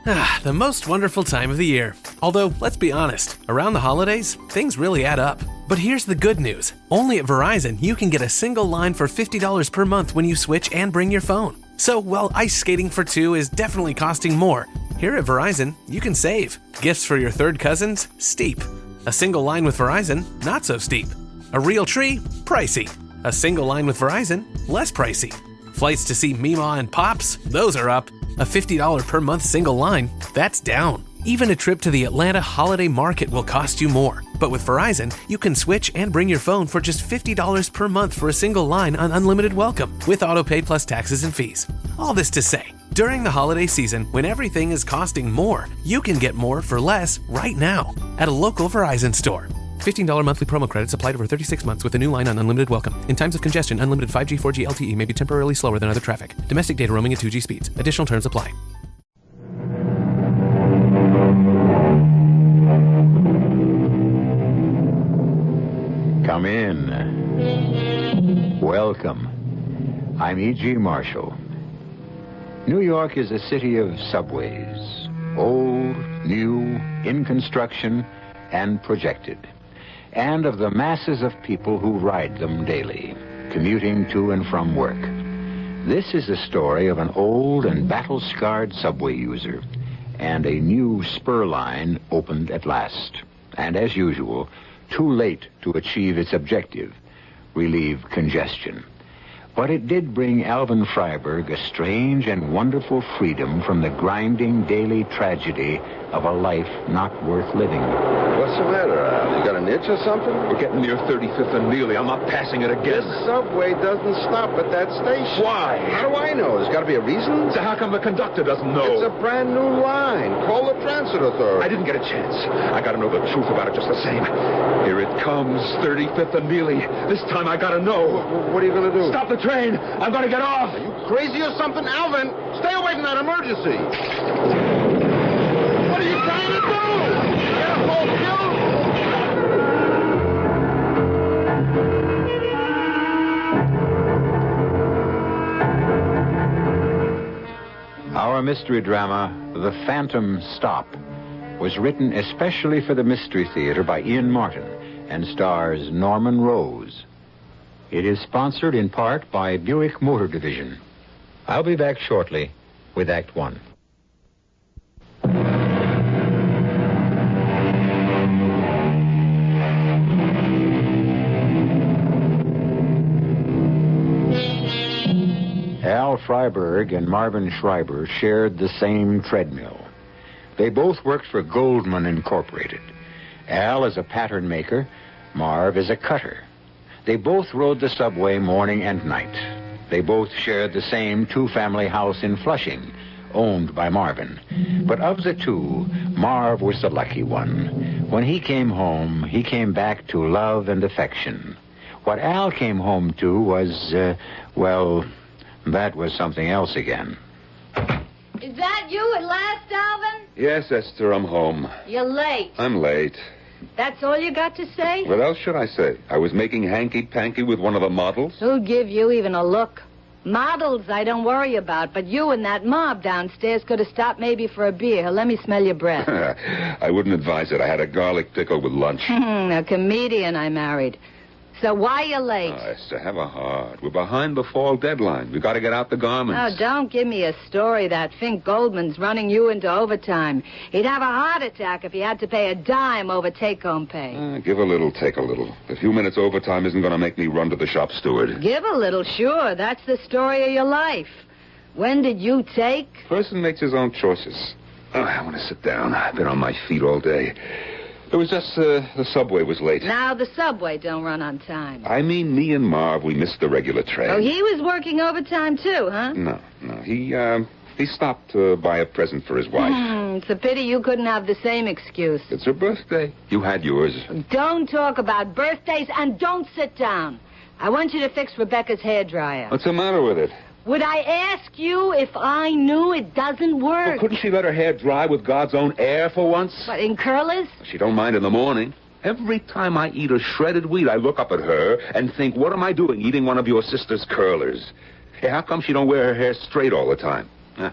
The most wonderful time of the year. Although, let's be honest, around the holidays, things really add up. But here's the good news. Only at Verizon, you can get a single line for $50 per month when you switch and bring your phone. So, while ice skating for two is definitely costing more, here at Verizon, you can save. Gifts for your third cousins? Steep. A single line with Verizon? Not so steep. A real tree? Pricey. A single line with Verizon? Less pricey. Flights to see Mima and Pops? Those are up. A $50 per month single line? That's down. Even a trip to the Atlanta holiday market will cost you more. But with Verizon, you can switch and bring your phone for just $50 per month for a single line on unlimited welcome, with autopay plus taxes and fees. All this to say, during the holiday season, when everything is costing more, you can get more for less right now at a local Verizon store. $15 monthly promo credits applied over 36 months with a new line on unlimited welcome. In times of congestion, unlimited 5G, 4G LTE may be temporarily slower than other traffic. Domestic data roaming at 2G speeds. Additional terms apply. Come in. Welcome. I'm E.G. Marshall. New York is a city of subways. Old, new, in construction, and projected. And of the masses of people who ride them daily, commuting to and from work. This is the story of an old and battle-scarred subway user, and a new spur line opened at last. And as usual, too late to achieve its objective, relieve congestion. But it did bring Alvin Freiberg a strange and wonderful freedom from the grinding daily tragedy of a life not worth living. What's the matter, Al? You got an itch or something? We're getting near 35th and Neely. I'm not passing it again. This subway doesn't stop at that station. Why? How do I know? There's got to be a reason. So how come the conductor doesn't know? It's a brand new line. Call the transit authority. I didn't get a chance. I got to know the truth about it just the same. Here it comes, 35th and Neely. This time I got to know. What are you going to do? Stop the train. I'm going to get off. Are you crazy or something? Alvin, stay away from that emergency. What are you trying to do? Get a whole Our mystery drama, The Phantom Stop, was written especially for the Mystery Theater by Ian Martin and stars Norman Rose. It is sponsored in part by Buick Motor Division. I'll be back shortly with Act One. Al Freiberg and Marvin Schreiber shared the same treadmill. They both worked for Goldman Incorporated. Al as a pattern maker, Marv as a cutter. They both rode the subway morning and night. They both shared the same two-family house in Flushing, owned by Marvin. But of the two, Marv was the lucky one. When he came home, he came back to love and affection. What Al came home to was, that was something else again. Is that you at last, Alvin? Yes, Esther, I'm home. You're late. I'm late. That's all you got to say? What else should I say? I was making hanky-panky with one of the models. Who'd give you even a look? Models I don't worry about, but you and that mob downstairs could have stopped maybe for a beer. Let me smell your breath. I wouldn't advise it. I had a garlic pickle with lunch. A comedian I married. So why you late? Oh, Esther, have a heart. We're behind the fall deadline. We've got to get out the garments. Oh, don't give me a story that Fink Goldman's running you into overtime. He'd have a heart attack if he had to pay a dime over take-home pay. Give a little, take a little. A few minutes overtime isn't going to make me run to the shop steward. Give a little, sure. That's the story of your life. When did you take? Person makes his own choices. Oh, I want to sit down. I've been on my feet all day. It was just the subway was late. Now the subway don't run on time. I mean, me and Marv, we missed the regular train. Oh, he was working overtime too, huh? No. He stopped to buy a present for his wife. It's a pity you couldn't have the same excuse. It's her birthday. You had yours. Don't talk about birthdays and don't sit down. I want you to fix Rebecca's hairdryer. What's the matter with it? Would I ask you if I knew it doesn't work? Well, couldn't she let her hair dry with God's own air for once? What, in curlers? She don't mind in the morning. Every time I eat a shredded wheat, I look up at her and think, what am I doing eating one of your sister's curlers? Hey, how come she don't wear her hair straight all the time?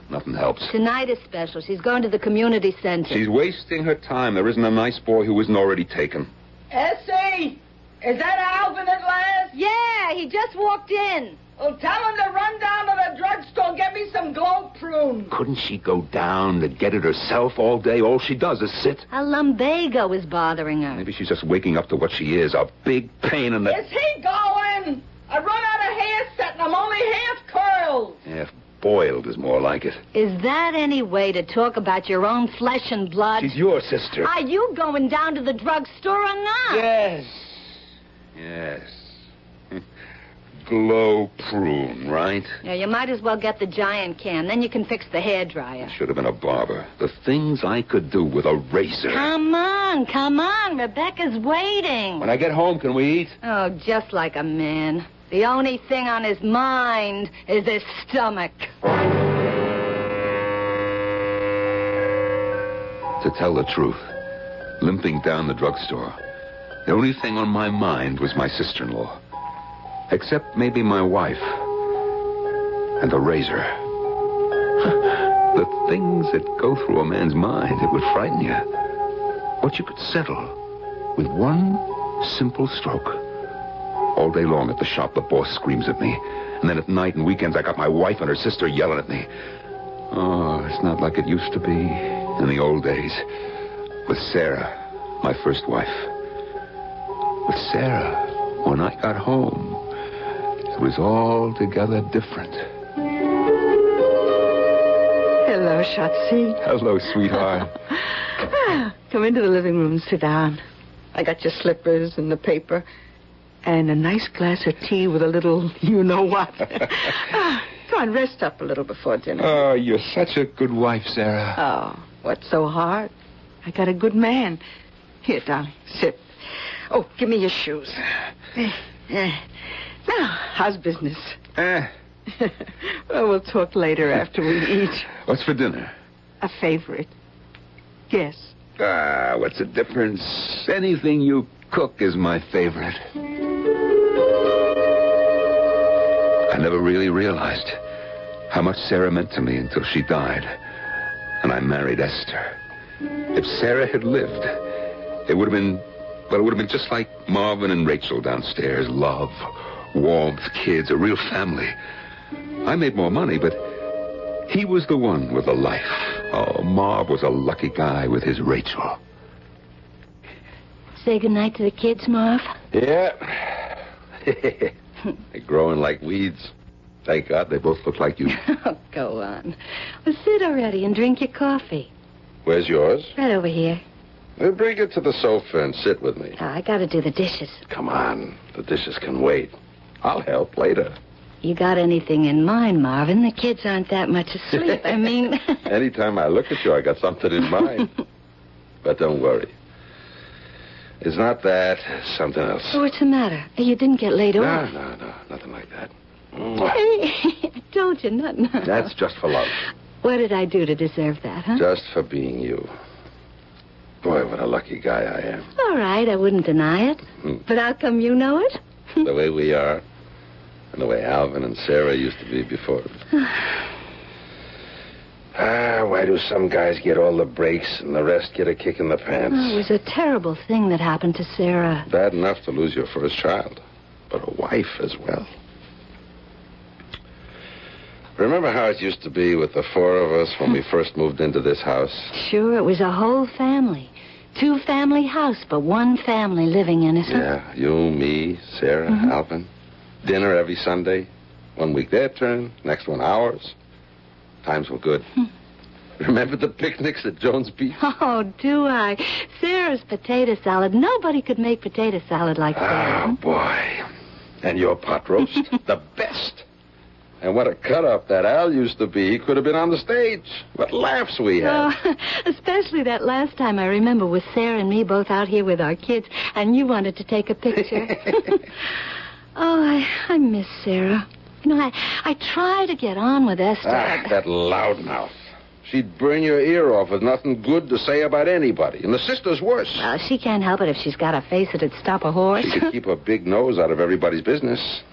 Nothing helps. Tonight is special. She's going to the community center. She's wasting her time. There isn't a nice boy who isn't already taken. Essie, is that Alvin at last? Yeah, he just walked in. Well, tell him to run down to the drugstore and get me some glow prune. Couldn't she go down to get it herself all day? All she does is sit. A lumbago is bothering her. Maybe she's just waking up to what she is, a big pain in the... Is he going? I run out of hair set and I'm only half curled. Half boiled is more like it. Is that any way to talk about your own flesh and blood? She's your sister. Are you going down to the drugstore or not? Yes. Glow prune, right? Yeah, you might as well get the giant can. Then you can fix the hairdryer. Should have been a barber. The things I could do with a razor. Come on. Rebecca's waiting. When I get home, can we eat? Oh, just like a man. The only thing on his mind is his stomach. To tell the truth, limping down the drugstore, the only thing on my mind was my sister-in-law. Except maybe my wife. And the razor. The things that go through a man's mind, it would frighten you. What you could settle with one simple stroke. All day long at the shop, the boss screams at me. And then at night and weekends, I got my wife and her sister yelling at me. Oh, it's not like it used to be in the old days. With Sarah, my first wife. With Sarah, when I got home, it was altogether different. Hello, Shotzi. Hello, sweetheart. Come into the living room and sit down. I got your slippers and the paper and a nice glass of tea with a little you-know-what. Come on, rest up a little before dinner. Oh, you're such a good wife, Sarah. Oh, what's so hard? I got a good man. Here, darling, sit. Oh, give me your shoes. Now, how's business? Well, we'll talk later after we eat. What's for dinner? A favorite. Guess. What's the difference? Anything you cook is my favorite. I never really realized how much Sarah meant to me until she died. And I married Esther. If Sarah had lived, it would have been just like Marvin and Rachel downstairs. Love, warmth, kids, a real family. I made more money, but he was the one with a life. Oh, Marv was a lucky guy with his Rachel. Say goodnight to the kids, Marv. Yeah. They're growing like weeds. Thank God they both look like you. Oh, go on. Well, sit already and drink your coffee. Where's yours? Right over here. Bring it to the sofa and sit with me. I got to do the dishes. Come on. The dishes can wait. I'll help later. You got anything in mind, Marvin? The kids aren't that much asleep. I mean... Anytime I look at you, I got something in mind. But don't worry. It's not that. It's something else. Oh, what's the matter? You didn't get laid off. No. Nothing like that. Hey, I told you, nothing. That's just for love. What did I do to deserve that, huh? Just for being you. Boy, what a lucky guy I am. All right, I wouldn't deny it. But how come you know it? The way we are. And the way Alvin and Sarah used to be before. Why do some guys get all the breaks and the rest get a kick in the pants? Oh, it was a terrible thing that happened to Sarah. Bad enough to lose your first child, but a wife as well. Remember how it used to be with the four of us when we first moved into this house? Sure, it was a whole family. 2-family house, but one family living in it. Yeah, you, me, Sarah, Alvin. Dinner every Sunday. 1 week their turn, next one ours. Times were good. Remember the picnics at Jones Beach? Oh, do I? Sarah's potato salad. Nobody could make potato salad like Sarah. Oh, boy. And your pot roast? The best. And what a cut-up that Al used to be. He could have been on the stage. What laughs we had. Oh, especially that last time I remember with Sarah and me both out here with our kids, and you wanted to take a picture. Oh, I miss Sarah. You know, I try to get on with Esther. That loudmouth. She'd burn your ear off with nothing good to say about anybody. And the sister's worse. Well, she can't help it if she's got a face that'd stop a horse. She could keep her big nose out of everybody's business.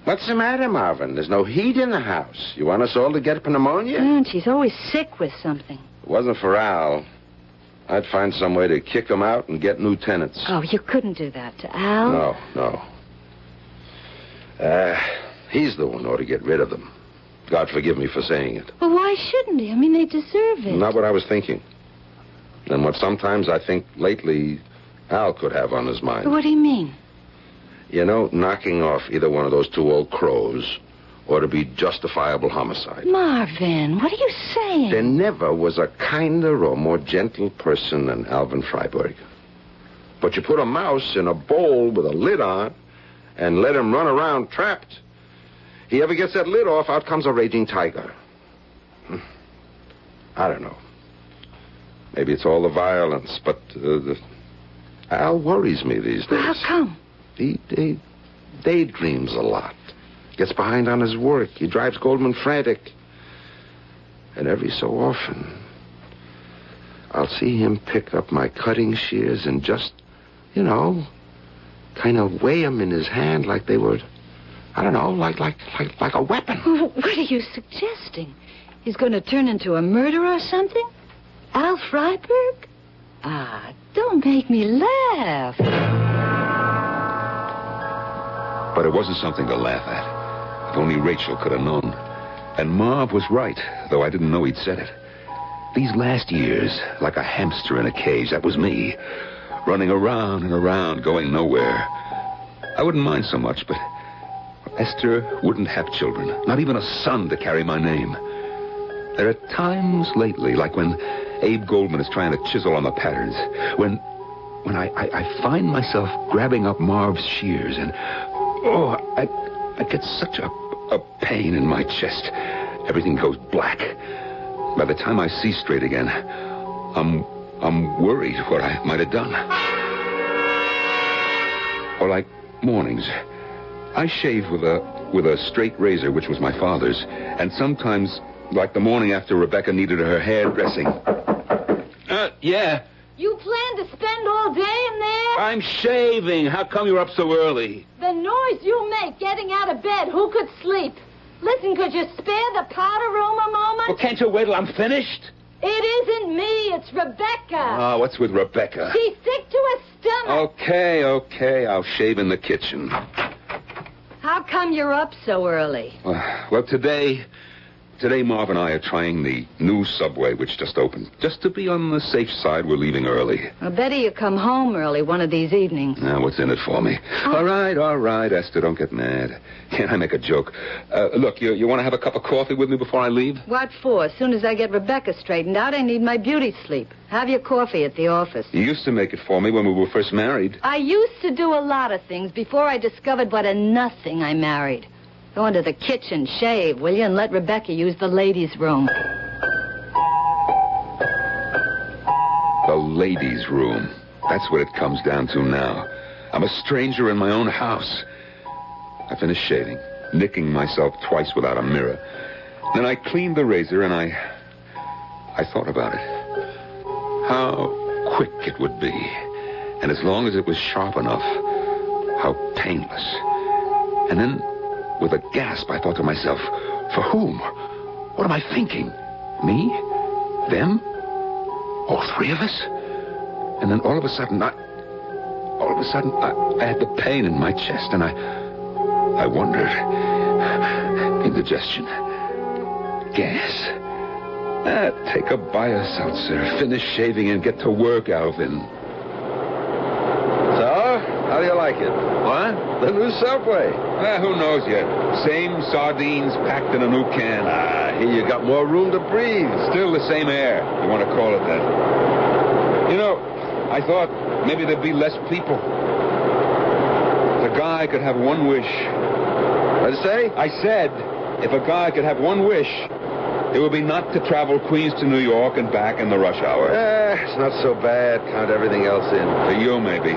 What's the matter, Marvin? There's no heat in the house. You want us all to get pneumonia? And she's always sick with something. If it wasn't for Al, I'd find some way to kick them out and get new tenants. Oh, you couldn't do that to Al. No. He's the one who ought to get rid of them. God forgive me for saying it. Well, why shouldn't he? I mean, they deserve it. Not what I was thinking. And what sometimes I think lately Al could have on his mind. What do you mean? You know, knocking off either one of those two old crows ought to be justifiable homicide. Marvin, what are you saying? There never was a kinder or more gentle person than Alvin Freiberg. But you put a mouse in a bowl with a lid on and let him run around trapped. He ever gets that lid off, out comes a raging tiger. I don't know. Maybe it's all the violence, but Al worries me these days. Well, how come? He daydreams a lot. Gets behind on his work. He drives Goldman frantic. And every so often, I'll see him pick up my cutting shears and just, kind of weigh them in his hand like they were, I don't know, like a weapon. Well, what are you suggesting? He's going to turn into a murderer or something? Al Freiberg? Don't make me laugh. But it wasn't something to laugh at. If only Rachel could have known. And Marv was right, though I didn't know he'd said it. These last years, like a hamster in a cage, that was me. Running around and around, going nowhere. I wouldn't mind so much, but Esther wouldn't have children. Not even a son to carry my name. There are times lately, like when Abe Goldman is trying to chisel on the patterns, when I find myself grabbing up Marv's shears and, I get such a pain in my chest. Everything goes black. By the time I see straight again, I'm worried what I might have done. Or like mornings, I shave with a straight razor, which was my father's, and sometimes, like the morning after Rebecca needed her hairdressing. Yeah. You plan to spend all day in there? I'm shaving. How come you're up so early? The noise you make getting out of bed, who could sleep? Listen, could you spare the powder room a moment? Well, can't you wait till I'm finished? It isn't me, it's Rebecca. Oh, what's with Rebecca? She's sick to her stomach. Okay. I'll shave in the kitchen. How come you're up so early? Well, today Marv and I are trying the new Subway, which just opened. Just to be on the safe side, we're leaving early. Well, better you come home early one of these evenings. Now, what's in it for me? All right, Esther, don't get mad. Can't I make a joke? Look, you want to have a cup of coffee with me before I leave? What for? As soon as I get Rebecca straightened out, I need my beauty sleep. Have your coffee at the office. You used to make it for me when we were first married. I used to do a lot of things before I discovered what a nothing I married. Go into the kitchen, shave, will you, and let Rebecca use the ladies' room. The ladies' room. That's what it comes down to now. I'm a stranger in my own house. I finished shaving, nicking myself twice without a mirror. Then I cleaned the razor, and I thought about it. How quick it would be. And as long as it was sharp enough, how painless. And then, with a gasp, I thought to myself, for whom? What am I thinking? Me? Them? All three of us? And then all of a sudden, I had the pain in my chest, and I wondered. Indigestion. Gas. Take a bio-seltzer, finish shaving, and get to work, Alvin. So, how do you like it? What? The new Subway. Who knows yet? Same sardines packed in a new can. Here you got more room to breathe. Still the same air, you want to call it that. You know, I thought maybe there'd be less people. The guy could have one wish. What'd you say? I said, if a guy could have one wish, it would be not to travel Queens to New York and back in the rush hour. It's not so bad. Count everything else in. To you, maybe.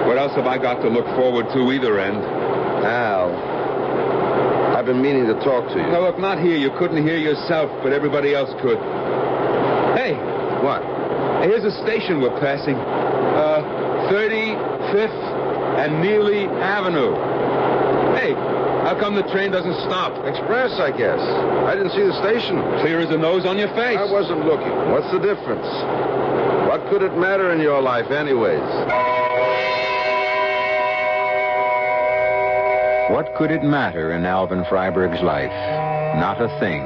What else have I got to look forward to either end? Al, I've been meaning to talk to you. No, look, not here. You couldn't hear yourself, but everybody else could. Hey. What? Here's a station we're passing. 35th and Neely Avenue. Hey, How come the train doesn't stop? Express, I guess. I didn't see the station. Clear as a nose on your face. I wasn't looking. What's the difference? What could it matter in your life, anyways? What could it matter in Alvin Freiberg's life? Not a thing.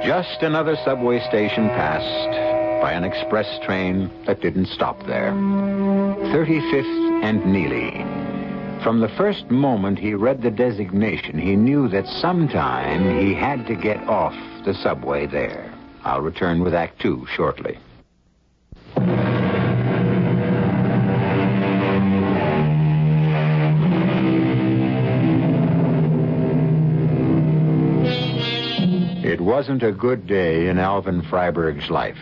Just another subway station passed by an express train that didn't stop there. 35th and Neely. From the first moment he read the designation, he knew that sometime he had to get off the subway there. I'll return with Act 2 shortly. It wasn't a good day in Alvin Freiberg's life.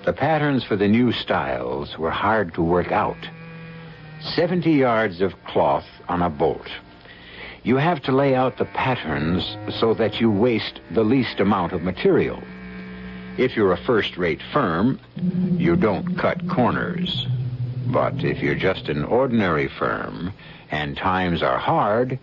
The patterns for the new styles were hard to work out. 70 yards of cloth on a bolt. You have to lay out the patterns so that you waste the least amount of material. If you're a first-rate firm, you don't cut corners. But if you're just an ordinary firm and times are hard,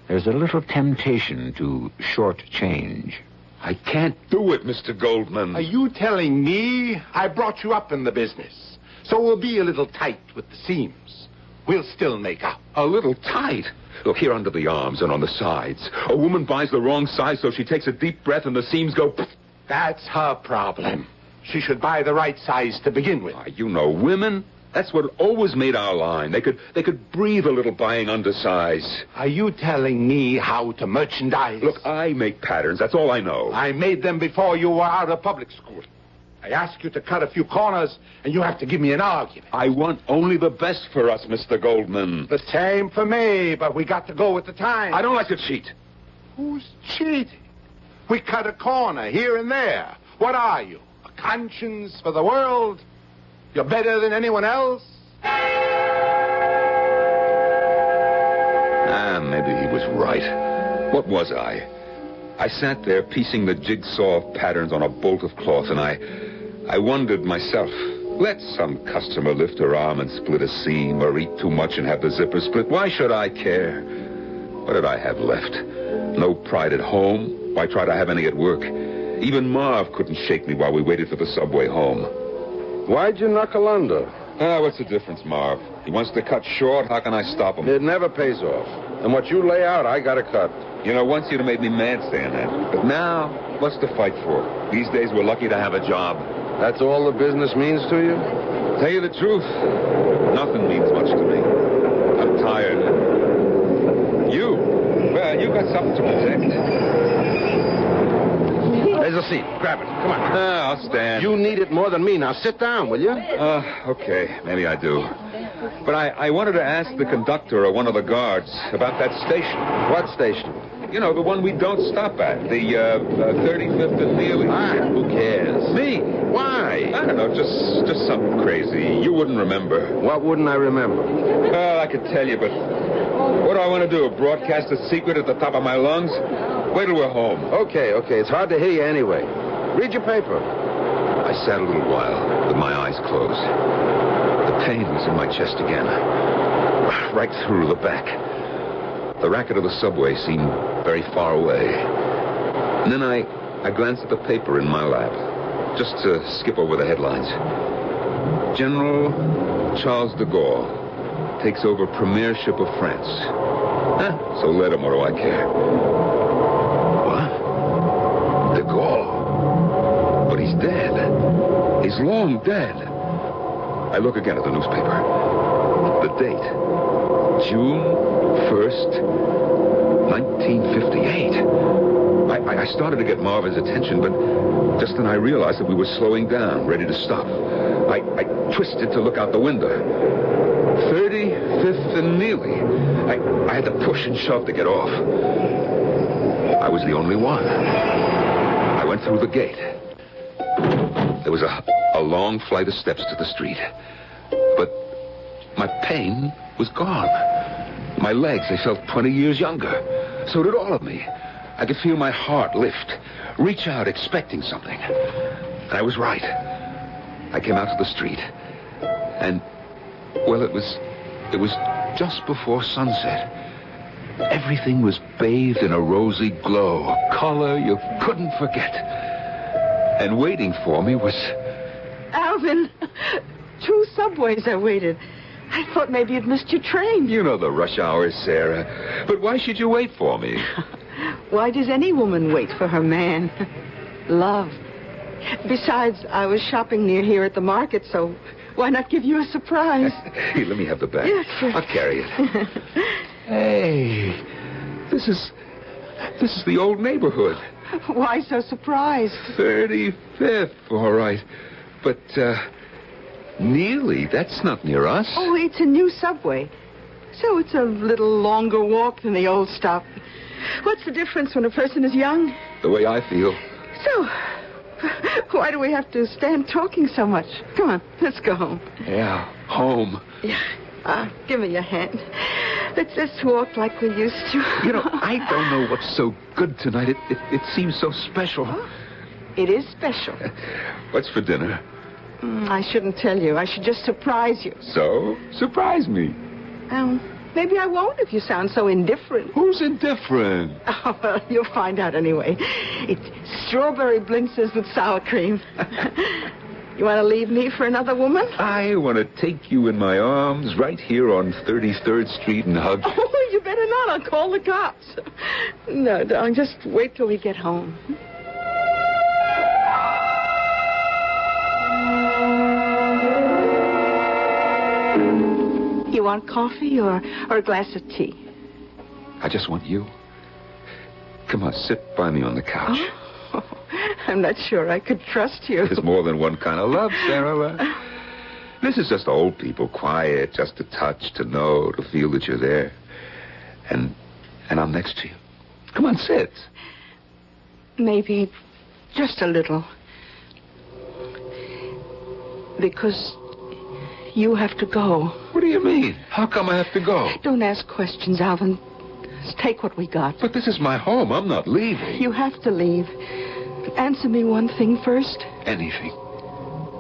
there's a little temptation to short-change. I can't do it, Mr. Goldman. Are you telling me I brought you up in the business? So we'll be a little tight with the seams. We'll still make up. A little tight? Look, here under the arms and on the sides. A woman buys the wrong size, so she takes a deep breath and the seams go... That's her problem. She should buy the right size to begin with. You know women. That's what always made our line. They could breathe a little buying undersize. Are you telling me how to merchandise? Look, I make patterns. That's all I know. I made them before you were out of public school. I ask you to cut a few corners, and you have to give me an argument. I want only the best for us, Mr. Goldman. The same for me, but we got to go with the time. I don't like to cheat. Who's cheating? We cut a corner here and there. What are you, a conscience for the world? You're better than anyone else? Maybe he was right. What was I? I sat there piecing the jigsaw of patterns on a bolt of cloth, and I wondered myself, let some customer lift her arm and split a seam, or eat too much and have the zipper split. Why should I care? What did I have left? No pride at home. Why try to have any at work? Even Marv couldn't shake me while we waited for the subway home. Why'd you knuckle under? What's the difference, Marv? He wants to cut short. How can I stop him? It never pays off. And what you lay out, I gotta cut. You know, once you'd have made me mad saying that. But now, what's to fight for? These days, we're lucky to have a job. That's all the business means to you? Tell you the truth, nothing means much to me. I'm tired. Well, you got something to protect. There's a seat. Grab it. Come on. I'll stand. You need it more than me. Now sit down, will you? Okay. Maybe I do. But I wanted to ask the conductor or one of the guards about that station. What station? You know, the one we don't stop at. The 35th and Neely. Who cares? Me. Why? I don't know, just something crazy. You wouldn't remember. What wouldn't I remember? Well, I could tell you, but what do I want to do? Broadcast a secret at the top of my lungs? Wait till we're home. Okay. It's hard to hear you anyway. Read your paper. I sat a little while with my eyes closed. The pain was in my chest again. Right through the back. The racket of the subway seemed very far away. And then I glanced at the paper in my lap, just to skip over the headlines. General Charles de Gaulle takes over premiership of France. So let him, what do I care? What? De Gaulle? But he's dead. He's long dead. I look again at the newspaper. The date. June 1st, 1958. I started to get Marvin's attention, but just then I realized that we were slowing down, ready to stop. I twisted to look out the window. 35th and Neely. I had to push and shove to get off. I was the only one. I went through the gate. There was a long flight of steps to the street. But my pain was gone. My legs, they felt 20 years younger. So did all of me. I could feel my heart lift, reach out expecting something. And I was right. I came out to the street. And, well, it was just before sunset. Everything was bathed in a rosy glow, a color you couldn't forget. And waiting for me was... Alvin, 2 subways I waited. I thought maybe you'd missed your train. You know the rush hours, Sarah. But why should you wait for me? Why does any woman wait for her man? Love. Besides, I was shopping near here at the market, so why not give you a surprise? Here, let me have the bag. Yes, sure. I'll carry it. Hey, this is the old neighborhood. Why so surprised? 35th, all right. But, Neely, that's not near us. Oh, it's a new subway. So it's a little longer walk than the old stop. What's the difference when a person is young? The way I feel. So, why do we have to stand talking so much? Come on, let's go home. Yeah, home. Yeah. Give me your hand. Let's just walk like we used to. You know, I don't know what's so good tonight. It seems so special. Oh, it is special. What's for dinner? I shouldn't tell you. I should just surprise you. So, surprise me. Maybe I won't if you sound so indifferent. Who's indifferent? Oh, well, you'll find out anyway. It's strawberry blintzes with sour cream. You want to leave me for another woman? I want to take you in my arms right here on 33rd Street and hug. Oh, you better not. I'll call the cops. No, darling, just wait till we get home. You want coffee or a glass of tea? I just want you. Come on, sit by me on the couch. Oh, I'm not sure I could trust you. There's more than one kind of love, Sarah. This is just old people, quiet, just to touch, to know, to feel that you're there. And I'm next to you. Come on, sit. Maybe just a little. Because you have to go. What do you mean? How come I have to go? Don't ask questions, Alvin. Just take what we got. But this is my home. I'm not leaving. You have to leave. Answer me one thing first. Anything.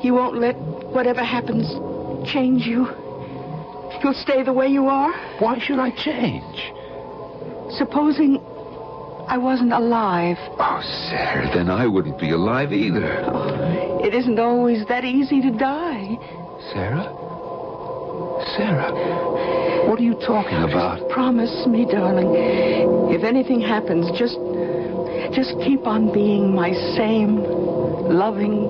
You won't let whatever happens change you? You'll stay the way you are? Why should I change? Supposing I wasn't alive. Oh, Sarah, then I wouldn't be alive either. Oh, it isn't always that easy to die. Sarah? Sarah, what are you talking about? Promise me, darling, if anything happens, just keep on being my same loving,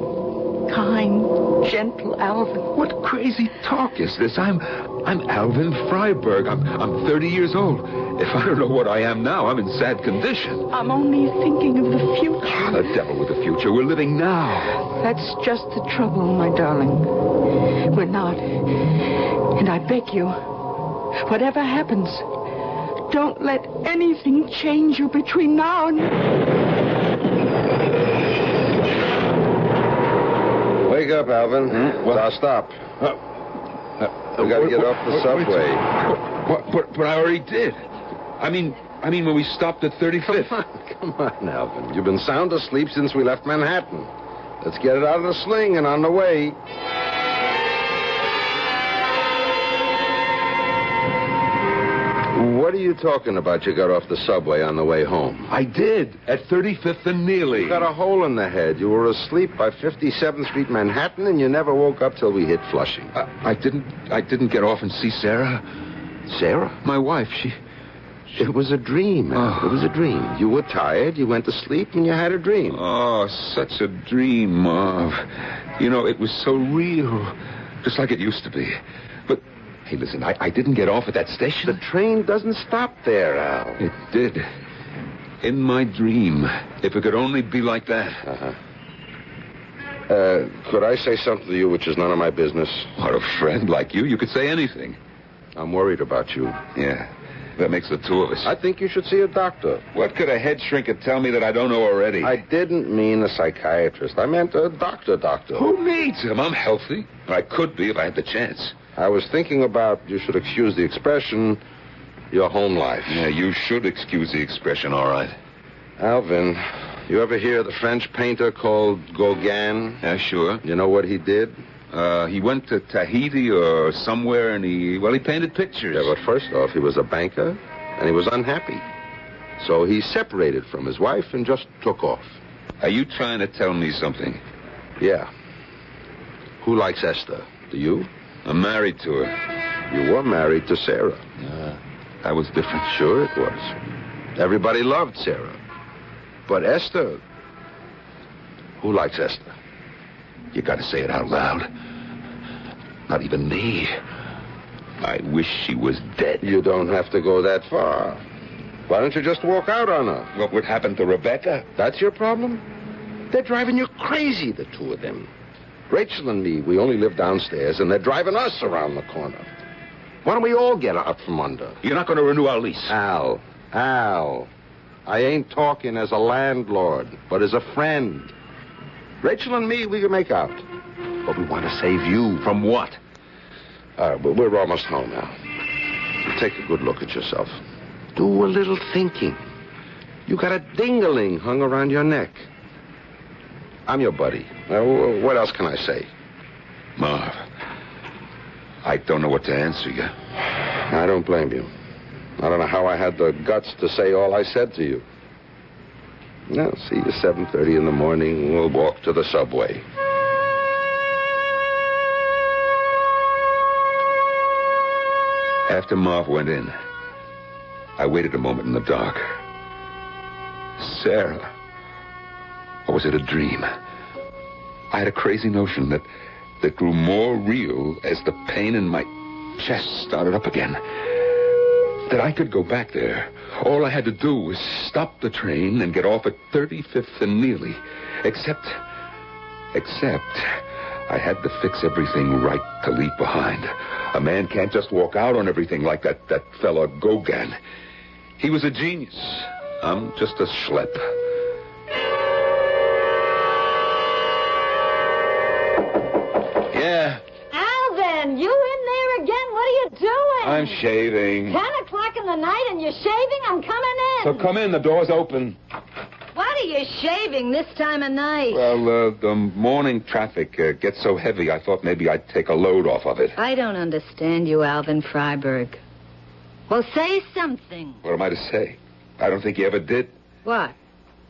kind, gentle Alvin. What crazy talk is this? I'm Alvin Freiberg. I'm 30 years old. If I don't know what I am now, I'm in sad condition. I'm only thinking of the future. The devil with the future. We're living now. That's just the trouble, my darling. We're not. And I beg you, whatever happens, don't let anything change you between now and... Wake up, Alvin. Now stop. We got to get off the subway. But I already did. I mean when we stopped at 35th. Come on, Alvin. You've been sound asleep since we left Manhattan. Let's get it out of the sling and on the way. What are you talking about? You got off the subway on the way home. I did, at 35th and Neely. You got a hole in the head. You were asleep by 57th Street, Manhattan, and you never woke up till we hit Flushing. I didn't get off and see Sarah. Sarah? My wife, It was a dream, man. Oh. It was a dream. You were tired, you went to sleep, and you had a dream. Oh, such a dream, Marv. You know, it was so real, just like it used to be. But, hey, listen, I didn't get off at that station. The train doesn't stop there, Al. It did. In my dream. If it could only be like that. Could I say something to you which is none of my business? What, a friend like you could say anything. I'm worried about you. Yeah, that makes the two of us. I think you should see a doctor. What could a head shrinker tell me that I don't know already? I didn't mean a psychiatrist. I meant a doctor. Who needs him? I'm healthy. I could be if I had the chance. I was thinking about, you should excuse the expression, your home life. Yeah, you should excuse the expression, all right. Alvin, you ever hear of the French painter called Gauguin? Yeah, sure. You know what he did? He went to Tahiti or somewhere, and he painted pictures. Yeah, but first off, he was a banker, and he was unhappy. So he separated from his wife and just took off. Are you trying to tell me something? Yeah. Who likes Esther? Do you? I'm married to her. You were married to Sarah. That was different. Sure it was. Everybody loved Sarah. But Esther... Who likes Esther? You gotta say it out loud. Not even me. I wish she was dead. You don't have to go that far. Why don't you just walk out on her? What would happen to Rebecca? That's your problem? They're driving you crazy, the two of them. Rachel and me, we only live downstairs, and they're driving us around the corner. Why don't we all get out from under? You're not going to renew our lease. Al, I ain't talking as a landlord, but as a friend. Rachel and me, we can make out. But we want to save you. From what? But we're almost home now. Take a good look at yourself. Do a little thinking. You got a ding-a-ling hung around your neck. I'm your buddy. What else can I say? Marv, I don't know what to answer you. I don't blame you. I don't know how I had the guts to say all I said to you. Now, see you 7:30 in the morning. We'll walk to the subway. After Marv went in, I waited a moment in the dark. Sarah. Or was it a dream? I had a crazy notion that grew more real as the pain in my chest started up again. That I could go back there. All I had to do was stop the train and get off at 35th and Neely. Except I had to fix everything right to leave behind. A man can't just walk out on everything like that fella Gauguin. He was a genius. I'm just a schlep. Yeah. Alvin, you in there again? What are you doing? I'm shaving. 10 o'clock in the night and you're shaving? I'm coming in. So come in, the door's open. What are you shaving this time of night? Well, the morning traffic gets so heavy, I thought maybe I'd take a load off of it. I don't understand you, Alvin Freiberg. Well, say something. What am I to say? I don't think you ever did. What?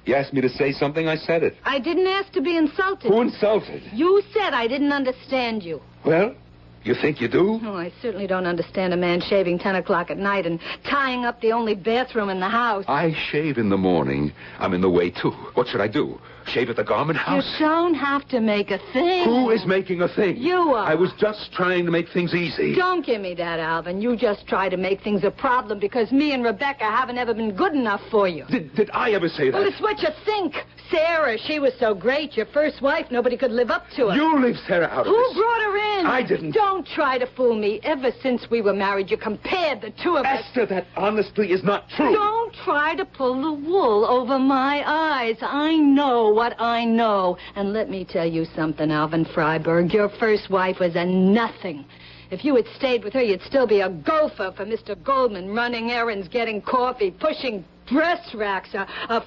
You asked me to say something, I said it. I didn't ask to be insulted. Who insulted? You said I didn't understand you. Well, you think you do? Oh, I certainly don't understand a man shaving 10 o'clock at night and tying up the only bathroom in the house. I shave in the morning. I'm in the way, too. What should I do? Shave at the garment house? You don't have to make a thing. Who is making a thing? You are. I was just trying to make things easy. Don't give me that, Alvin. You just try to make things a problem because me and Rebecca haven't ever been good enough for you. Did I ever say that? Well, it's what you think. Sarah, she was so great. Your first wife, nobody could live up to her. You leave Sarah out of Who this. brought her in? I didn't. Don't try to fool me. Ever since we were married, you compared the two of us. Esther, that honestly is not true. Don't try to pull the wool over my eyes. I know what I know. And let me tell you something, Alvin Freiberg. Your first wife was a nothing. If you had stayed with her, you'd still be a gopher for Mr. Goldman, running errands, getting coffee, pushing dress racks, a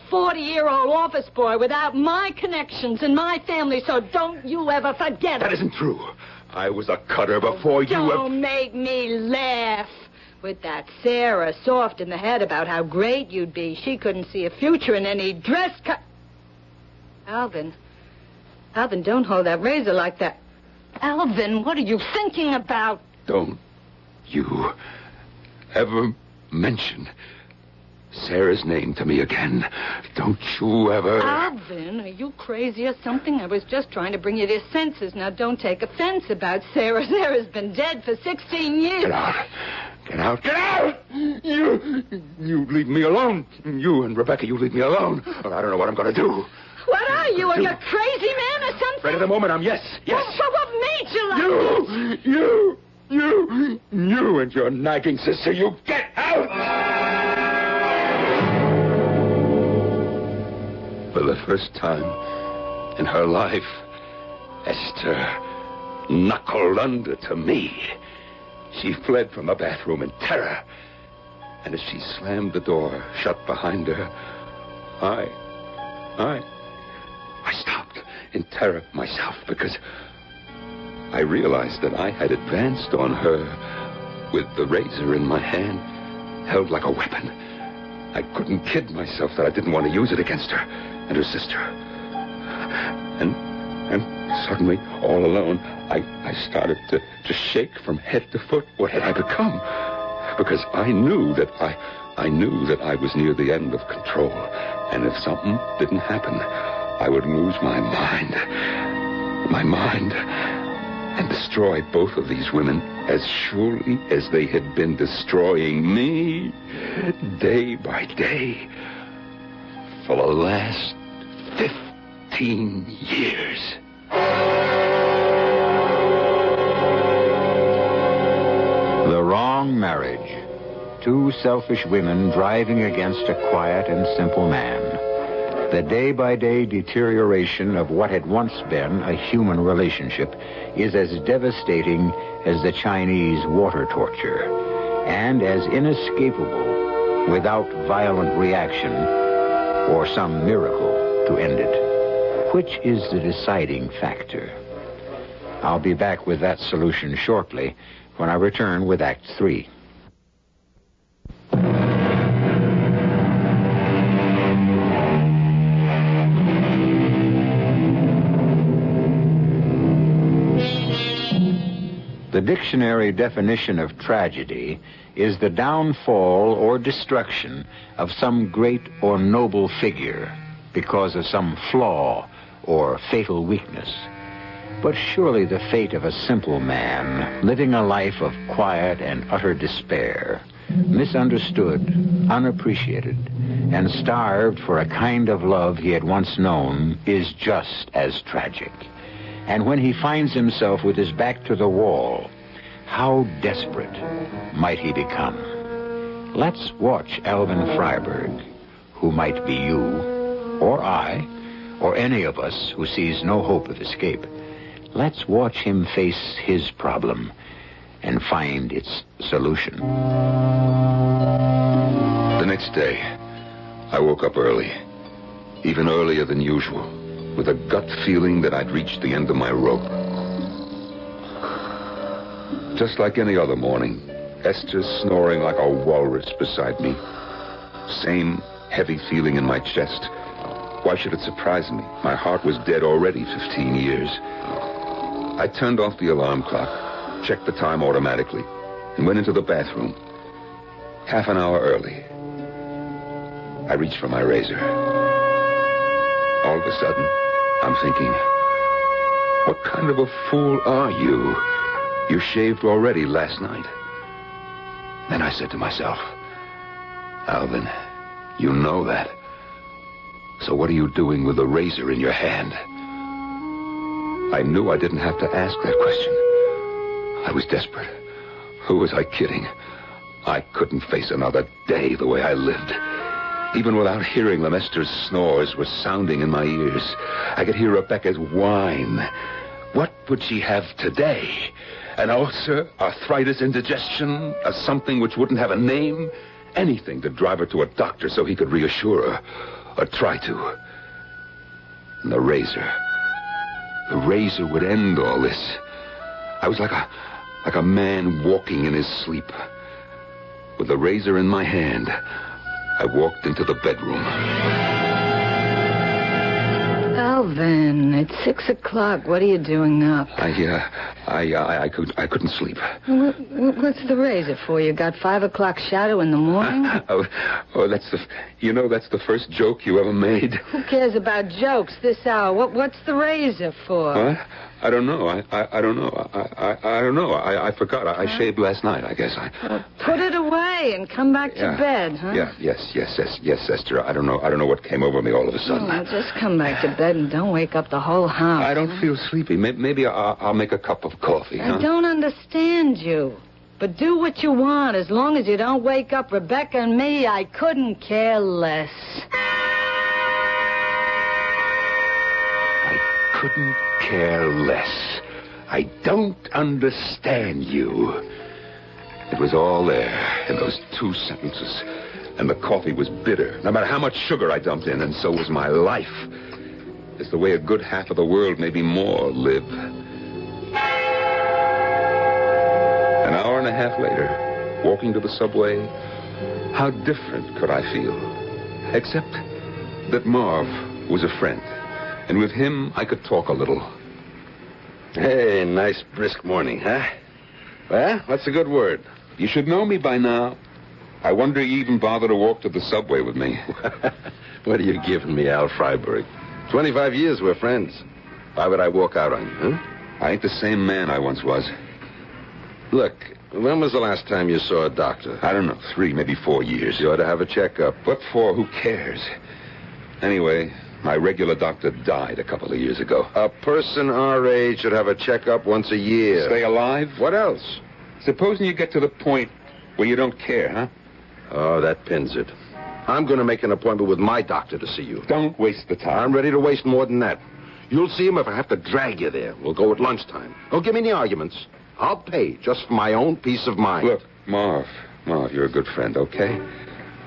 40-year-old office boy without my connections and my family, so don't you ever forget it. That isn't true. I was a cutter before you were... Don't make me laugh. With that Sarah soft in the head about how great you'd be, she couldn't see a future in any dress cut. Alvin, don't hold that razor like that. Alvin, what are you thinking about? Don't you ever mention Sarah's name to me again. Don't you ever... Alvin, are you crazy or something? I was just trying to bring you to your senses. Now, don't take offense about Sarah. Sarah's been dead for 16 years. Get out. Get out. Get out! You leave me alone. You and Rebecca, you leave me alone. Or I don't know what I'm going to do. What are you, a crazy man or something? Right at the moment, I'm yes. What made you like this? You and your nagging sister, you get out! For the first time in her life, Esther knuckled under to me. She fled from the bathroom in terror. And as she slammed the door shut behind her, I stopped in terror myself because I realized that I had advanced on her with the razor in my hand held like a weapon. I couldn't kid myself that I didn't want to use it against her and her sister. And suddenly, all alone, I started to shake from head to foot. What had I become? Because I knew that I was near the end of control. And if something didn't happen, I would lose my mind. My mind. And destroy both of these women as surely as they had been destroying me day by day for the last 15 years. The wrong marriage. Two selfish women driving against a quiet and simple man. The day-by-day deterioration of what had once been a human relationship is as devastating as the Chinese water torture, and as inescapable without violent reaction or some miracle to end it. Which is the deciding factor? I'll be back with that solution shortly when I return with Act 3. The dictionary definition of tragedy is the downfall or destruction of some great or noble figure because of some flaw or fatal weakness. But surely the fate of a simple man living a life of quiet and utter despair, misunderstood, unappreciated, and starved for a kind of love he had once known, is just as tragic. And when he finds himself with his back to the wall, how desperate might he become? Let's watch Alvin Freiberg, who might be you, or I, or any of us who sees no hope of escape. Let's watch him face his problem and find its solution. The next day, I woke up early, even earlier than usual, with a gut feeling that I'd reached the end of my rope. Just like any other morning, Esther's snoring like a walrus beside me. Same heavy feeling in my chest. Why should it surprise me? My heart was dead already 15 years. I turned off the alarm clock, checked the time automatically, and went into the bathroom. Half an hour early. I reached for my razor. All of a sudden, I'm thinking, what kind of a fool are you? You shaved already last night. Then I said to myself, Alvin, you know that. So what are you doing with the razor in your hand? I knew I didn't have to ask that question. I was desperate. Who was I kidding? I couldn't face another day the way I lived. Even without hearing them, Esther's snores were sounding in my ears. I could hear Rebecca's whine. What would she have today? An ulcer, arthritis, indigestion, a something which wouldn't have a name? Anything to drive her to a doctor so he could reassure her, or try to. And the razor would end all this. I was like a man walking in his sleep. With the razor in my hand, I walked into the bedroom. Alvin, it's 6 o'clock. What are you doing up? I couldn't sleep. What's the razor for? You got 5 o'clock shadow in the morning? That's the first joke you ever made. Who cares about jokes this hour? What's the razor for? What? I don't know. I don't know. I don't know. I forgot. I shaved last night, I guess. Put it away and come back to bed, huh? Yes, Esther. I don't know what came over me all of a sudden. Oh, just come back to bed and don't wake up the whole house. I don't feel sleepy. Maybe I'll make a cup of coffee, huh? I don't understand you. But do what you want. As long as you don't wake up Rebecca and me, I couldn't care less. I couldn't care less. I don't understand you. It was all there in those 2 sentences. And the coffee was bitter, no matter how much sugar I dumped in, and so was my life. It's the way a good half of the world, maybe more, live. An hour and a half later, walking to the subway, how different could I feel? Except that Marv was a friend, and with him I could talk a little. Hey, nice brisk morning, huh? Well, what's a good word? You should know me by now. I wonder you even bother to walk to the subway with me. What are you giving me, Al Freiberg? 25 years we're friends. Why would I walk out on you, huh? I ain't the same man I once was. Look, when was the last time you saw a doctor? I don't know, 3, maybe 4 years. You ought to have a checkup. What for? Who cares? Anyway, my regular doctor died a couple of years ago. A person our age should have a checkup once a year. Stay alive? What else? Supposing you get to the point where you don't care, huh? Oh, that pins it. I'm going to make an appointment with my doctor to see you. Don't waste the time. I'm ready to waste more than that. You'll see him if I have to drag you there. We'll go at lunchtime. Don't give me any arguments. I'll pay just for my own peace of mind. Look, Marv, you're a good friend, okay?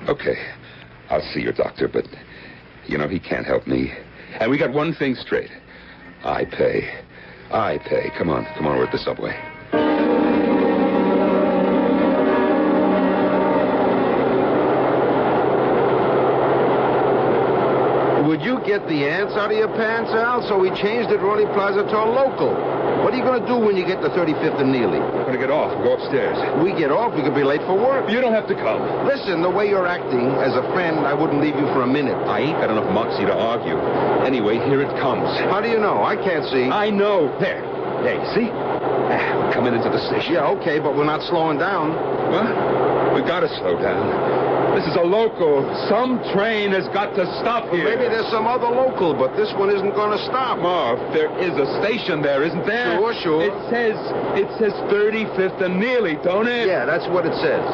Okay, I'll see your doctor, but, you know, he can't help me. And we got one thing straight. I pay. Come on, we're at the subway. Would you get the ants out of your pants, Al? So we changed at Ronnie Plaza to a local. What are you going to do when you get to 35th and Neely? I'm going to get off and go upstairs. We get off, we could be late for work. You don't have to come. Listen, the way you're acting, as a friend, I wouldn't leave you for a minute. I ain't got enough moxie to argue. Anyway, here it comes. How do you know? I can't see. I know. There, you see? We're coming into the station. Yeah, okay, but we're not slowing down. What? We got to slow down. This is a local. Some train has got to stop here. Well, maybe there's some other local, but this one isn't going to stop. Marv, there is a station there, isn't there? Sure. It says 35th and Neely, don't it? Yeah, that's what it says.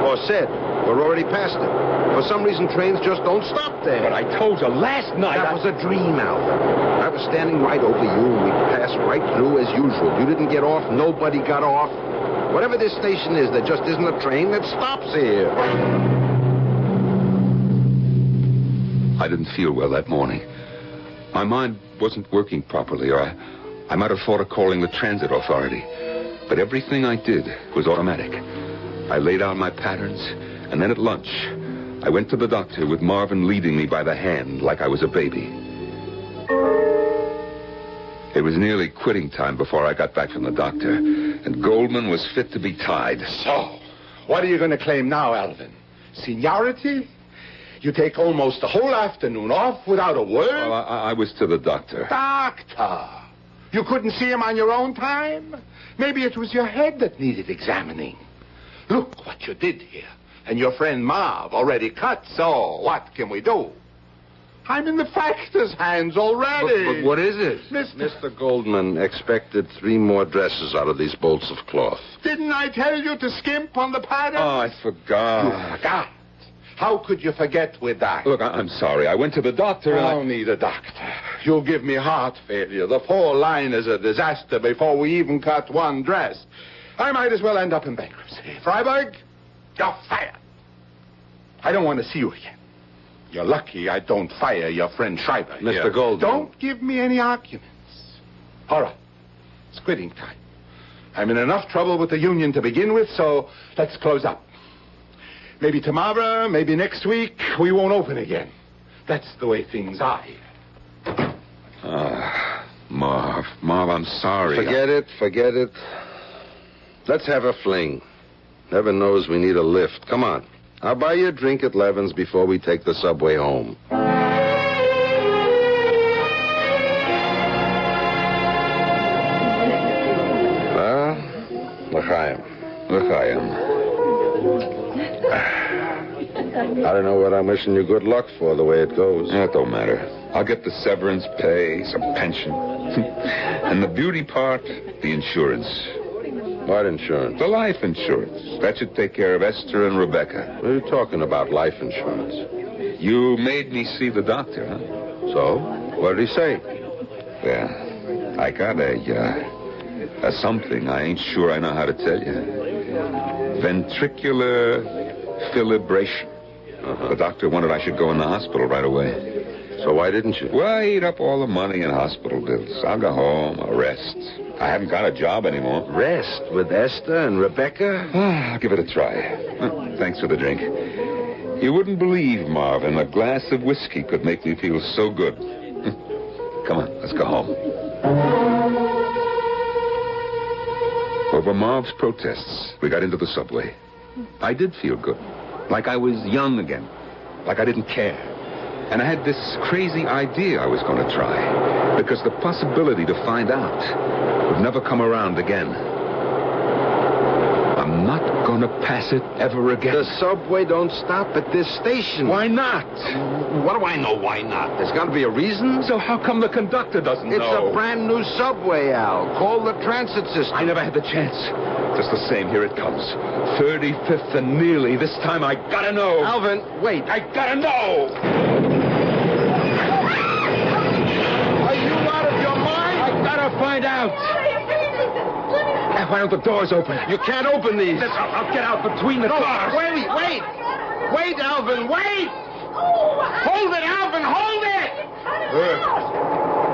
Or said. We're already past it. For some reason, trains just don't stop there. But I told you last night. That was a dream, Alvin. I was standing right over you, and we passed right through as usual. You didn't get off. Nobody got off. Whatever this station is, there just isn't a train that stops here. I didn't feel well that morning. My mind wasn't working properly, or I might have thought of calling the transit authority. But everything I did was automatic. I laid out my patterns, and then at lunch, I went to the doctor with Marvin leading me by the hand like I was a baby. It was nearly quitting time before I got back from the doctor, and Goldman was fit to be tied. So, what are you going to claim now, Alvin? Seniority? You take almost the whole afternoon off without a word? Well, I was to the doctor. Doctor? You couldn't see him on your own time? Maybe it was your head that needed examining. Look what you did here. And your friend Marv already cut, so what can we do? I'm in the factor's hands already. But what is it? Mr. Goldman expected 3 more dresses out of these bolts of cloth. Didn't I tell you to skimp on the pattern? Oh, I forgot. You forgot? How could you forget with that? Look, I'm sorry. I went to the doctor and I don't need a doctor. You'll give me heart failure. The whole line is a disaster before we even cut one dress. I might as well end up in bankruptcy. Freiberg, you're fired. I don't want to see you again. You're lucky I don't fire your friend Schreiber. Mr. Goldman. Don't give me any arguments. All right. It's quitting time. I'm in enough trouble with the union to begin with, so let's close up. Maybe tomorrow, maybe next week, we won't open again. That's the way things are here. Marv, I'm sorry. Forget it. Let's have a fling. Heaven knows we need a lift. Come on. I'll buy you a drink at Levin's before we take the subway home. L'chaim. I don't know what I'm wishing you good luck for, the way it goes. That don't matter. I'll get the severance pay, some pension. And the beauty part, the insurance. What insurance? The life insurance. That should take care of Esther and Rebecca. What are you talking about, life insurance? You made me see the doctor, huh? So? What did he say? Well, I got a something I ain't sure I know how to tell you. Ventricular fibrillation. The doctor wanted I should go in the hospital right away. So why didn't you? Well, I eat up all the money in hospital bills. I'll go home, I'll rest. I haven't got a job anymore. Rest with Esther and Rebecca? I'll give it a try. Thanks for the drink. You wouldn't believe, Marvin, a glass of whiskey could make me feel so good. Come on, let's go home. Over Marv's protests, we got into the subway. I did feel good. Like I was young again. Like I didn't care. And I had this crazy idea I was going to try. Because the possibility to find out would never come around again. I'm not going to pass it ever again. The subway don't stop at this station. Why not? What do I know why not? There's got to be a reason. So how come the conductor doesn't know? It's a brand new subway, Al. Call the transit system. I never had the chance. Just the same, here it comes. 35th and nearly. This time I gotta know. Alvin, wait. I gotta know. Are you out of your mind? I gotta find out. Why don't the doors open? You can't open these. I'll get out between the cars. Wait. Wait, Alvin, wait. Hold it, Alvin, hold it.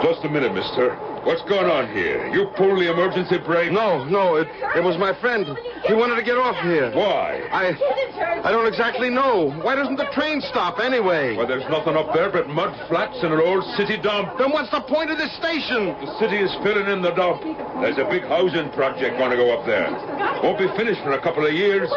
Just a minute, mister. What's going on here? You pulled the emergency brake? No, it was my friend. He wanted to get off here. Why? I don't exactly know. Why doesn't the train stop anyway? Well, there's nothing up there but mud flats and an old city dump. Then what's the point of this station? The city is filling in the dump. There's a big housing project going to go up there. Won't be finished for a couple of years,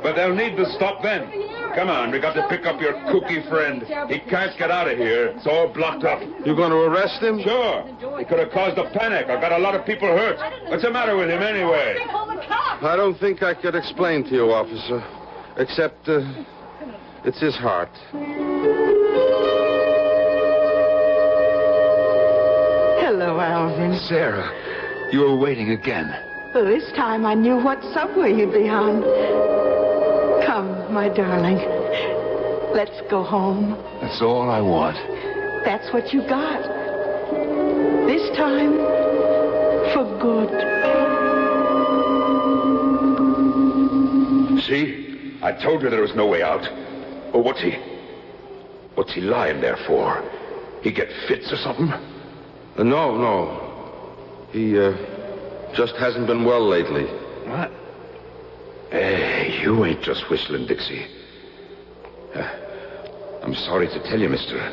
but they'll need to stop then. Come on, we got to pick up your kooky friend. He can't get out of here. It's all blocked up. You going to arrest him? Sure. He could have caused a panic. I've got a lot of people hurt. What's the matter with him anyway? I don't think I could explain to you, officer. Except, it's his heart. Hello, Alvin. Sarah, you were waiting again. Well, this time I knew what subway you'd be on. Come, my darling. Let's go home. That's all I want. That's what you got. This time, for good. See? I told you there was no way out. Oh, what's he lying there for? He get fits or something? No. He, just hasn't been well lately. What? Hey, you ain't just whistling, Dixie. I'm sorry to tell you, mister,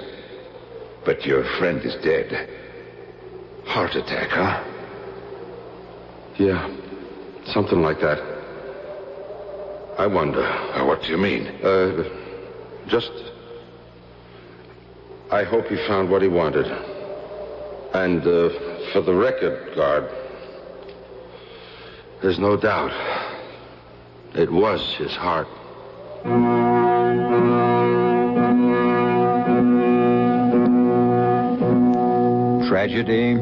but your friend is dead. Heart attack, huh? Yeah, something like that. I wonder. What do you mean? I hope he found what he wanted. And, for the record, guard, there's no doubt. It was his heart. Tragedy,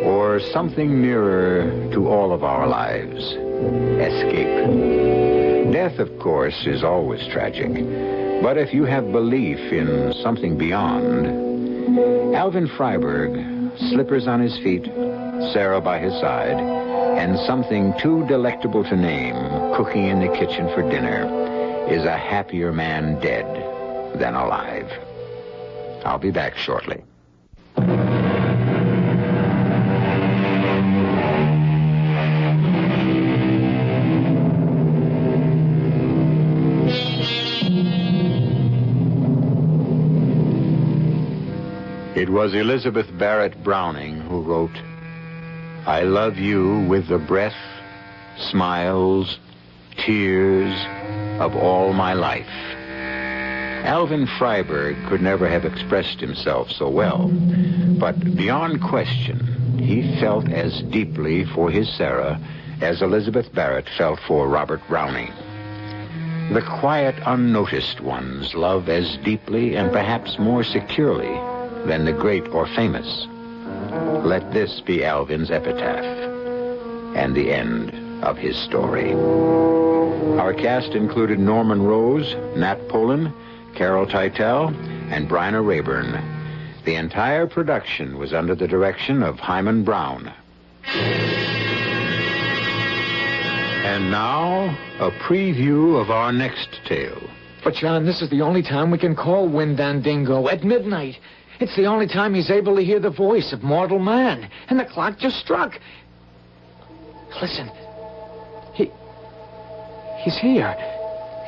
or something nearer to all of our lives. Escape. Death, of course, is always tragic. But if you have belief in something beyond, Alvin Freiberg, slippers on his feet, Sarah by his side, and something too delectable to name, cooking in the kitchen for dinner, is a happier man dead than alive. I'll be back shortly. It was Elizabeth Barrett Browning who wrote, "I love you with the breath, smiles, tears of all my life." Alvin Freiberg could never have expressed himself so well, but beyond question, he felt as deeply for his Sarah as Elizabeth Barrett felt for Robert Browning. The quiet, unnoticed ones love as deeply and perhaps more securely than the great or famous. Let this be Alvin's epitaph and the end of his story. Our cast included Norman Rose, Nat Polen, Carol Teitel, and Bryna Rayburn. The entire production was under the direction of Hyman Brown. And now, a preview of our next tale. But, John, this is the only time we can call Windandingo, at midnight. It's the only time he's able to hear the voice of mortal man. And the clock just struck. Listen. He's here.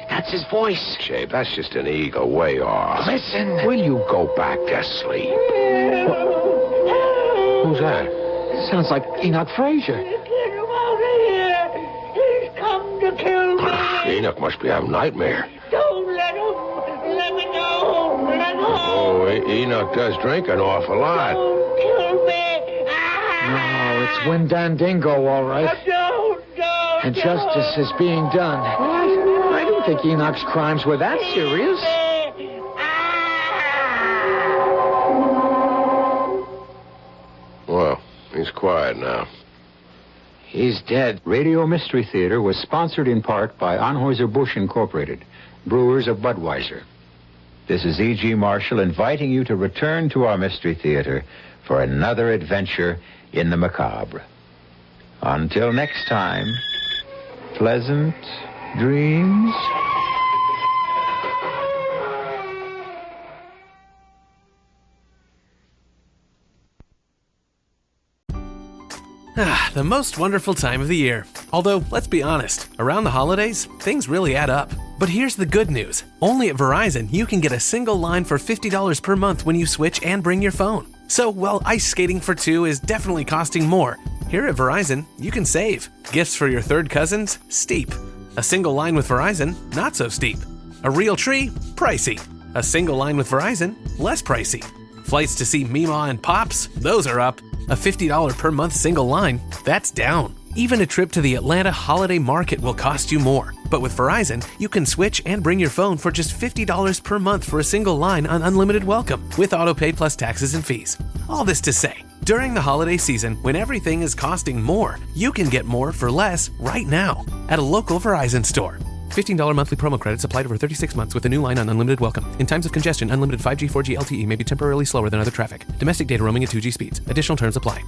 That's his voice. Shave, that's just an eagle way off. Listen. Will you go back to sleep? Who's that? Sounds like Enoch Fraser. Get him out of here. He's come to kill me. Enoch must be having a nightmare. Don't let him. Let me go. Let go. Oh, Enoch does drink an awful lot. Don't kill me. No, it's Windandingo, all right. Don't. And justice is being done. I don't think Enoch's crimes were that serious. Well, he's quiet now. He's dead. Radio Mystery Theater was sponsored in part by Anheuser-Busch Incorporated, brewers of Budweiser. This is E.G. Marshall inviting you to return to our Mystery Theater for another adventure in the macabre. Until next time, pleasant dreams. The most wonderful time of the year. Although, let's be honest, around the holidays, things really add up. But here's the good news. Only at Verizon, you can get a single line for $50 per month when you switch and bring your phone. So, while ice skating for two is definitely costing more, here at Verizon, you can save. Gifts for your third cousins? Steep. A single line with Verizon? Not so steep. A real tree? Pricey. A single line with Verizon? Less pricey. Flights to see Meemaw and Pops? Those are up. A $50 per month single line? That's down. Even a trip to the Atlanta Holiday Market will cost you more. But with Verizon, you can switch and bring your phone for just $50 per month for a single line on unlimited welcome, with autopay plus taxes and fees. All this to say, during the holiday season, when everything is costing more, you can get more for less right now at a local Verizon store. $15 monthly promo credits applied over 36 months with a new line on unlimited welcome. In times of congestion, unlimited 5G, 4G LTE may be temporarily slower than other traffic. Domestic data roaming at 2G speeds. Additional terms apply.